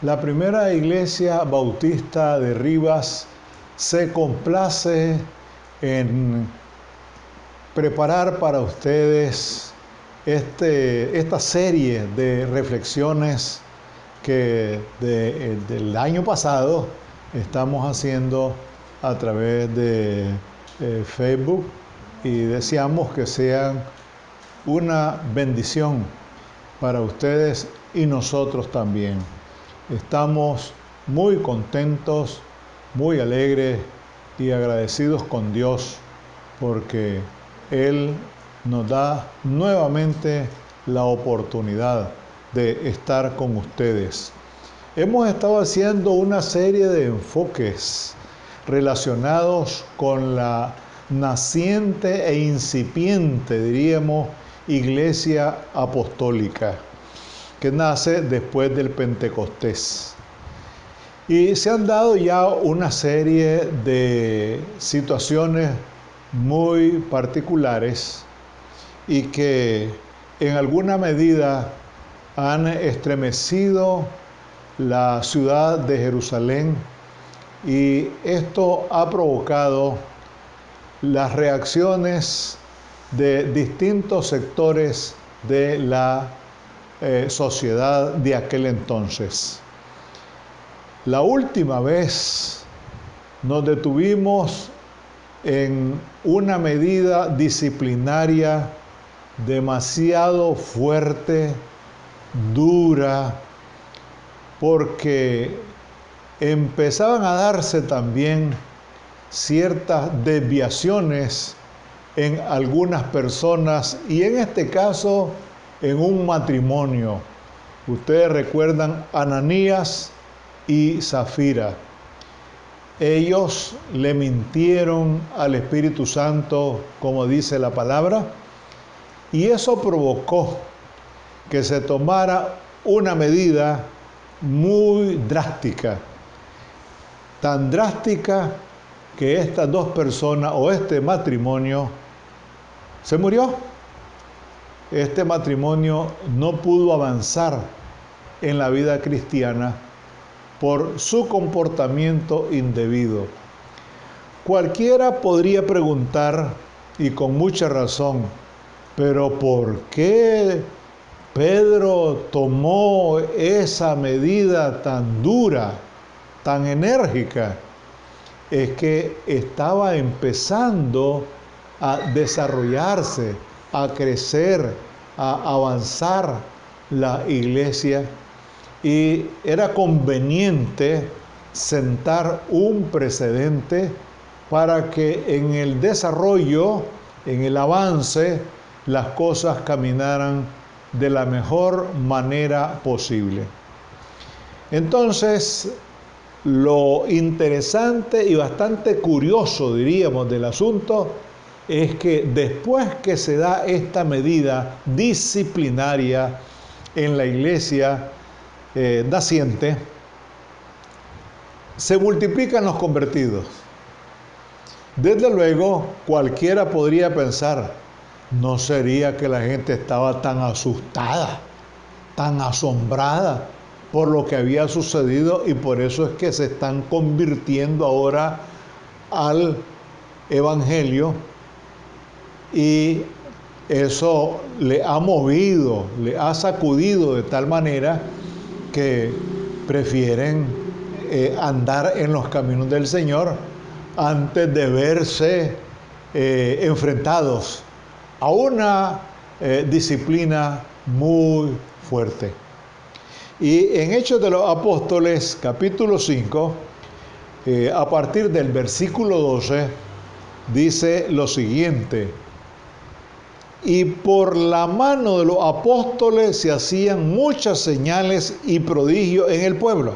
La primera iglesia bautista de Rivas se complace en preparar para ustedes esta serie de reflexiones que del año pasado estamos haciendo a través de Facebook, y deseamos que sean una bendición para ustedes y nosotros también. Estamos muy contentos, muy alegres y agradecidos con Dios porque Él nos da nuevamente la oportunidad de estar con ustedes. Hemos estado haciendo una serie de enfoques relacionados con la naciente e incipiente, diríamos, Iglesia Apostólica, que nace después del Pentecostés. Y se han dado ya una serie de situaciones muy particulares y que en alguna medida han estremecido la ciudad de Jerusalén, y esto ha provocado las reacciones de distintos sectores de la sociedad de aquel entonces. La última vez nos detuvimos en una medida disciplinaria demasiado fuerte, dura, porque empezaban a darse también ciertas desviaciones en algunas personas, y en este caso en un matrimonio. Ustedes recuerdan Ananías y Zafira. Ellos le mintieron al Espíritu Santo, como dice la palabra, y eso provocó que se tomara una medida muy drástica, tan drástica que estas dos personas o este matrimonio se murió. Este matrimonio no pudo avanzar en la vida cristiana por su comportamiento indebido. Cualquiera podría preguntar, y con mucha razón, pero ¿por qué Pedro tomó esa medida tan dura, tan enérgica? Es que estaba empezando a desarrollarse, a crecer, a avanzar la iglesia, y era conveniente sentar un precedente para que en el desarrollo, en el avance, las cosas caminaran de la mejor manera posible. Entonces, lo interesante y bastante curioso, diríamos, del asunto es que después que se da esta medida disciplinaria en la iglesia naciente, se multiplican los convertidos. Desde luego, cualquiera podría pensar, ¿no sería que la gente estaba tan asustada, tan asombrada por lo que había sucedido, y por eso es que se están convirtiendo ahora al Evangelio? Y eso le ha movido, le ha sacudido de tal manera que prefieren andar en los caminos del Señor antes de verse enfrentados a una disciplina muy fuerte. Y en Hechos de los Apóstoles, capítulo 5, a partir del versículo 12, dice lo siguiente: y por la mano de los apóstoles se hacían muchas señales y prodigios en el pueblo,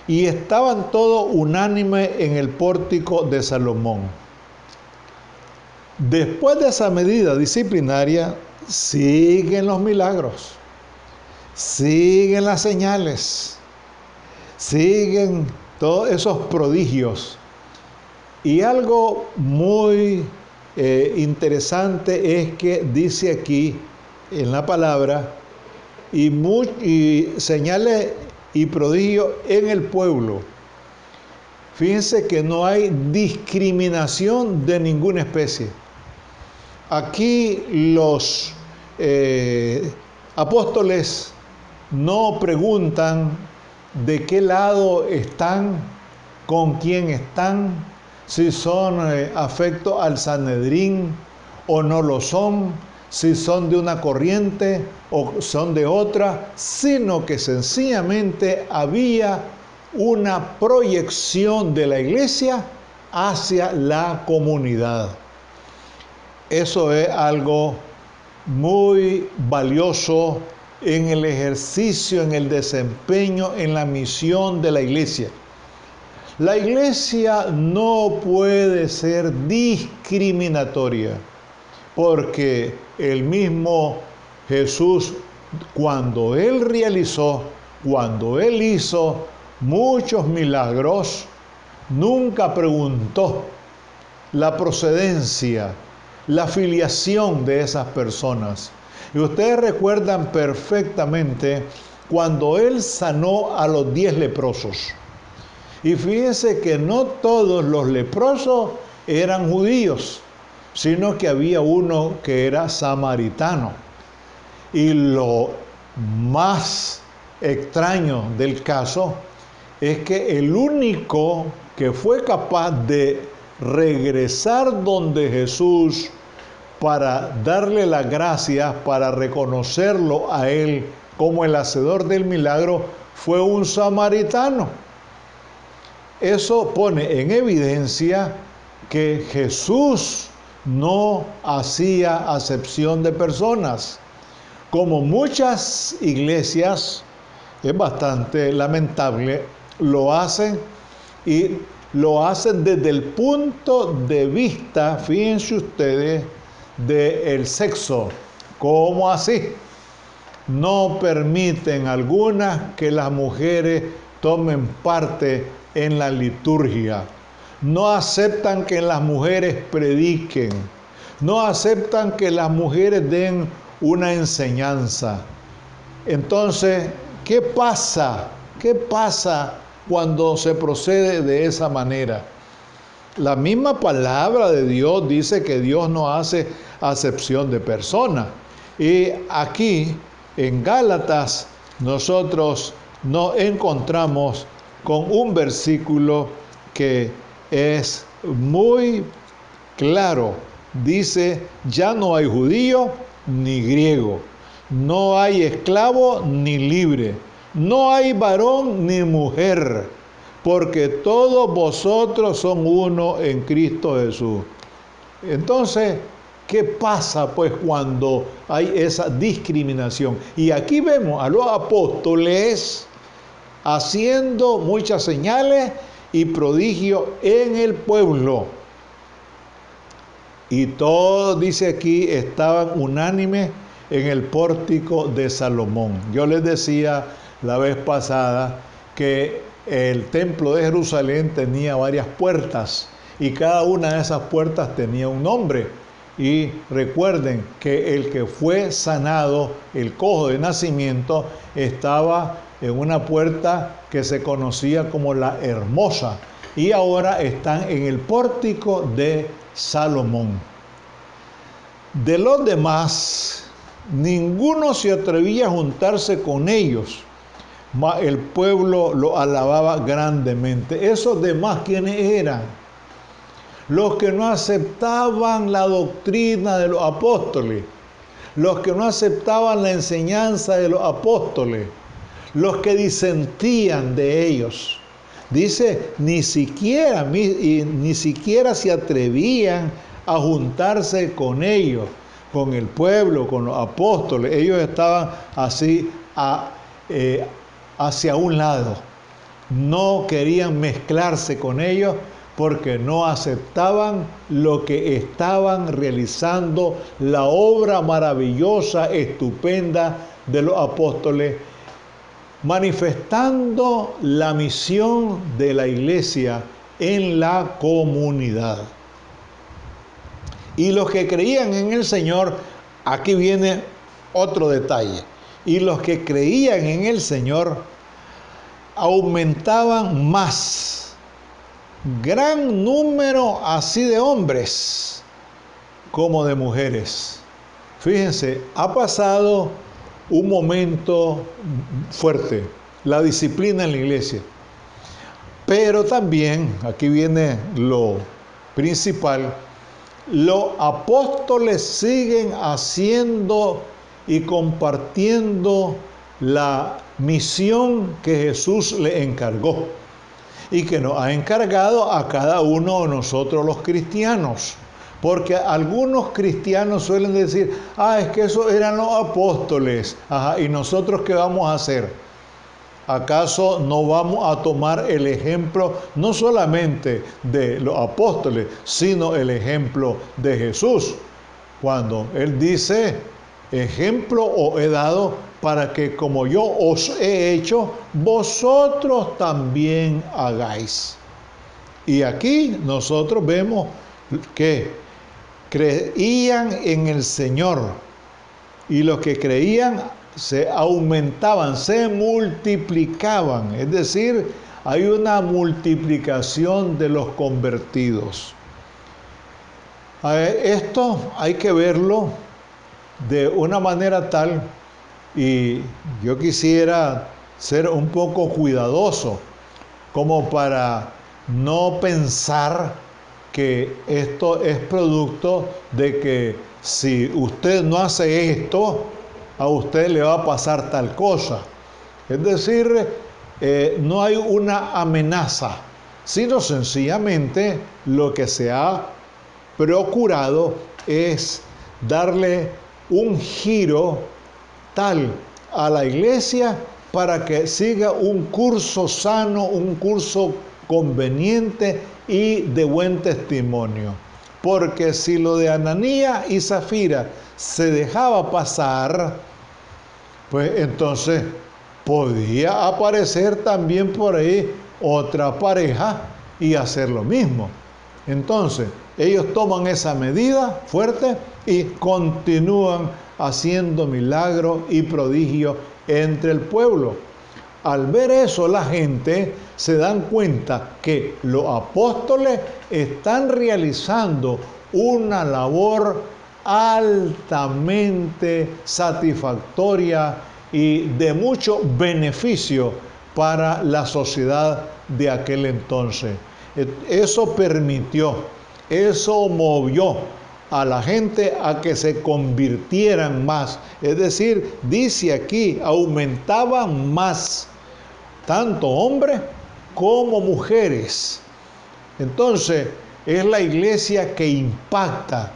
y estaban todos unánimes en el pórtico de Salomón. Después de esa medida disciplinaria, siguen los milagros, siguen las señales, siguen todos esos prodigios. Y algo muy interesante es que dice aquí en la palabra, y señales y prodigios en el pueblo. Fíjense que no hay discriminación de ninguna especie. Aquí los apóstoles no preguntan de qué lado están, con quién están, si son afectos al Sanedrín o no lo son, si son de una corriente o son de otra, sino que sencillamente había una proyección de la iglesia hacia la comunidad. Eso es algo muy valioso en el ejercicio, en el desempeño, en la misión de la iglesia. La iglesia no puede ser discriminatoria, porque el mismo Jesús, cuando Él hizo muchos milagros, nunca preguntó la procedencia, la filiación de esas personas. Y ustedes recuerdan perfectamente cuando Él sanó a los 10 leprosos. Y fíjense que no todos los leprosos eran judíos, sino que había uno que era samaritano. Y lo más extraño del caso es que el único que fue capaz de regresar donde Jesús para darle las gracias, para reconocerlo a él como el hacedor del milagro, fue un samaritano. Eso pone en evidencia que Jesús no hacía acepción de personas, como muchas iglesias, es bastante lamentable, lo hacen, y lo hacen desde el punto de vista, fíjense ustedes, del sexo. ¿Cómo así? No permiten algunas que las mujeres tomen parte en la liturgia. No aceptan que las mujeres prediquen. No aceptan que las mujeres den una enseñanza. Entonces, ¿qué pasa? ¿Qué pasa cuando se procede de esa manera? La misma palabra de Dios dice que Dios no hace acepción de personas. Y aquí, en Gálatas, nosotros nos encontramos con un versículo que es muy claro. Dice, ya no hay judío ni griego, no hay esclavo ni libre, no hay varón ni mujer, porque todos vosotros son uno en Cristo Jesús. Entonces, ¿qué pasa pues cuando hay esa discriminación? Y aquí vemos a los apóstoles haciendo muchas señales y prodigios en el pueblo. Y todos, dice aquí, estaban unánimes en el pórtico de Salomón. Yo les decía la vez pasada que el templo de Jerusalén tenía varias puertas y cada una de esas puertas tenía un nombre. Y recuerden que el que fue sanado, el cojo de nacimiento, estaba en una puerta que se conocía como la Hermosa, y ahora están en el pórtico de Salomón. De los demás, ninguno se atrevía a juntarse con ellos, mas el pueblo lo alababa grandemente. ¿Esos demás quiénes eran? Los que no aceptaban la doctrina de los apóstoles, los que no aceptaban la enseñanza de los apóstoles, los que disentían de ellos. Dice, ni siquiera se atrevían a juntarse con ellos, con el pueblo, con los apóstoles. Ellos estaban así hacia un lado. No querían mezclarse con ellos porque no aceptaban lo que estaban realizando, la obra maravillosa, estupenda de los apóstoles, manifestando la misión de la iglesia en la comunidad. Y los que creían en el Señor, aquí viene otro detalle, y los que creían en el Señor aumentaban más. Gran número así de hombres como de mujeres. Fíjense, ha pasado un momento fuerte, la disciplina en la iglesia. Pero también, aquí viene lo principal, los apóstoles siguen haciendo y compartiendo la misión que Jesús le encargó y que nos ha encargado a cada uno de nosotros los cristianos. Porque algunos cristianos suelen decir, es que esos eran los apóstoles. Ajá, ¿y nosotros qué vamos a hacer? ¿Acaso no vamos a tomar el ejemplo no solamente de los apóstoles, sino el ejemplo de Jesús? Cuando Él dice, ejemplo os he dado para que como yo os he hecho, vosotros también hagáis. Y aquí nosotros vemos que creían en el Señor y los que creían se aumentaban, se multiplicaban, es decir, hay una multiplicación de los convertidos. Esto hay que verlo de una manera tal, y yo quisiera ser un poco cuidadoso, como para no pensar que esto es producto de que si usted no hace esto, a usted le va a pasar tal cosa. Es decir, no hay una amenaza, sino sencillamente lo que se ha procurado es darle un giro tal a la iglesia para que siga un curso sano, un curso conveniente y de buen testimonio. Porque si lo de Ananías y Zafira se dejaba pasar, pues entonces podía aparecer también por ahí otra pareja y hacer lo mismo. Entonces, ellos toman esa medida fuerte y continúan haciendo milagros y prodigios entre el pueblo. Al ver eso, la gente se dan cuenta que los apóstoles están realizando una labor altamente satisfactoria y de mucho beneficio para la sociedad de aquel entonces. Eso permitió, eso movió a la gente a que se convirtieran más. Es decir, dice aquí, aumentaban más, tanto hombres como mujeres. Entonces, es la iglesia que impacta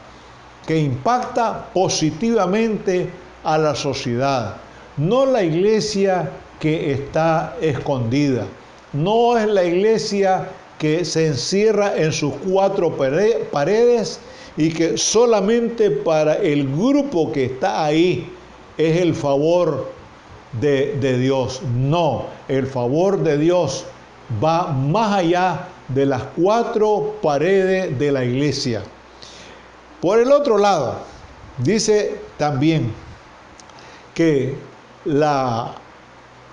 positivamente a la sociedad. No la iglesia que está escondida. No es la iglesia que se encierra en sus cuatro paredes y que solamente para el grupo que está ahí es el favor de Dios. No, el favor de Dios va más allá de las cuatro paredes de la iglesia. Por el otro lado, dice también que la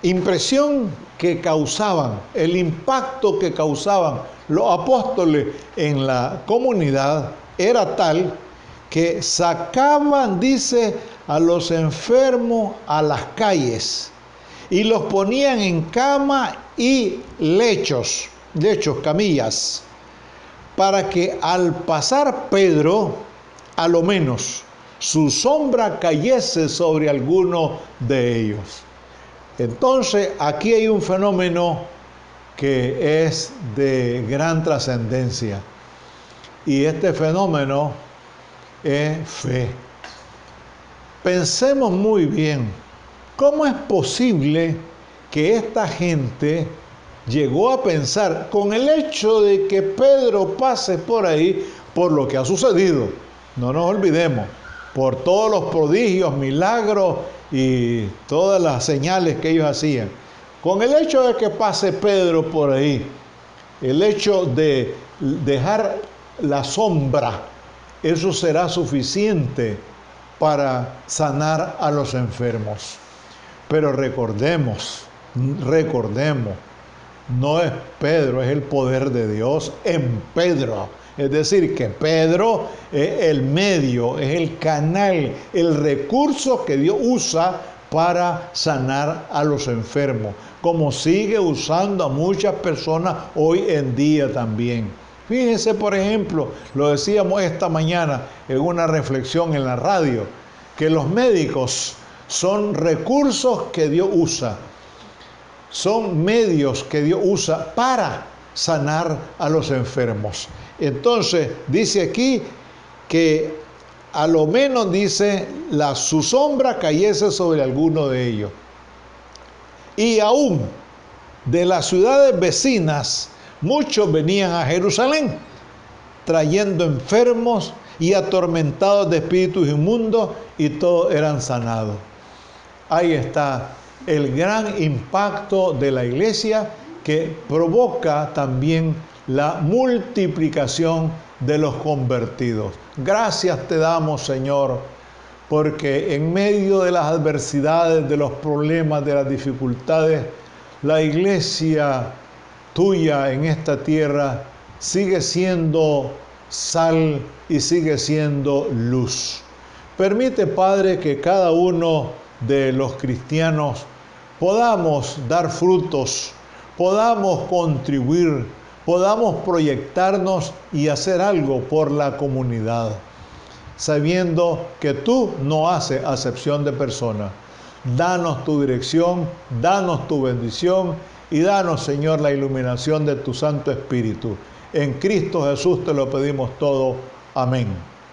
impresión que causaban, el impacto que causaban los apóstoles en la comunidad era tal que sacaban, dice, a los enfermos a las calles y los ponían en cama y lechos, camillas, para que al pasar Pedro, a lo menos, su sombra cayese sobre alguno de ellos. Entonces, aquí hay un fenómeno que es de gran trascendencia. Y este fenómeno es fe. Pensemos muy bien, ¿cómo es posible que esta gente llegó a pensar, con el hecho de que Pedro pase por ahí, por lo que ha sucedido, no nos olvidemos, por todos los prodigios, milagros y todas las señales que ellos hacían, con el hecho de que pase Pedro por ahí, el hecho de dejar la sombra, eso será suficiente para sanar a los enfermos. Pero recordemos, no es Pedro, es el poder de Dios en Pedro. Es decir, que Pedro es el medio, es el canal, el recurso que Dios usa para sanar a los enfermos, como sigue usando a muchas personas hoy en día también. Fíjense, por ejemplo, lo decíamos esta mañana en una reflexión en la radio, que los médicos son recursos que Dios usa, son medios que Dios usa para sanar a los enfermos. Entonces, dice aquí que a lo menos dice, su sombra cayese sobre alguno de ellos. Y aún de las ciudades vecinas, muchos venían a Jerusalén, trayendo enfermos y atormentados de espíritus inmundos, y todos eran sanados. Ahí está el gran impacto de la iglesia, que provoca también la multiplicación de los convertidos. Gracias te damos, Señor, porque en medio de las adversidades, de los problemas, de las dificultades, la iglesia tuya en esta tierra sigue siendo sal y sigue siendo luz. Permite, Padre, que cada uno de los cristianos podamos dar frutos, podamos contribuir, podamos proyectarnos y hacer algo por la comunidad, sabiendo que tú no haces acepción de personas. Danos tu dirección, danos tu bendición y danos, Señor, la iluminación de tu Santo Espíritu. En Cristo Jesús te lo pedimos todo. Amén.